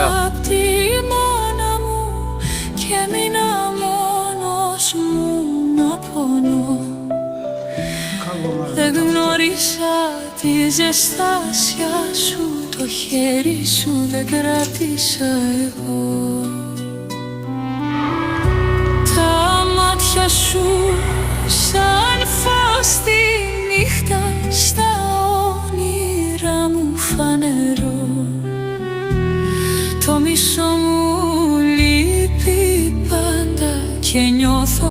απ' τη μάνα μου και μείνα μόνος μου να πονώ. Δεν γνώρισα τη ζεστάσια σου, το χέρι σου δεν κράτησα εγώ. Τα μάτια σου σαν φως τη νύχτα, στα όνειρα μου φανερό. Το μισό μου λείπει πάντα και νιώθω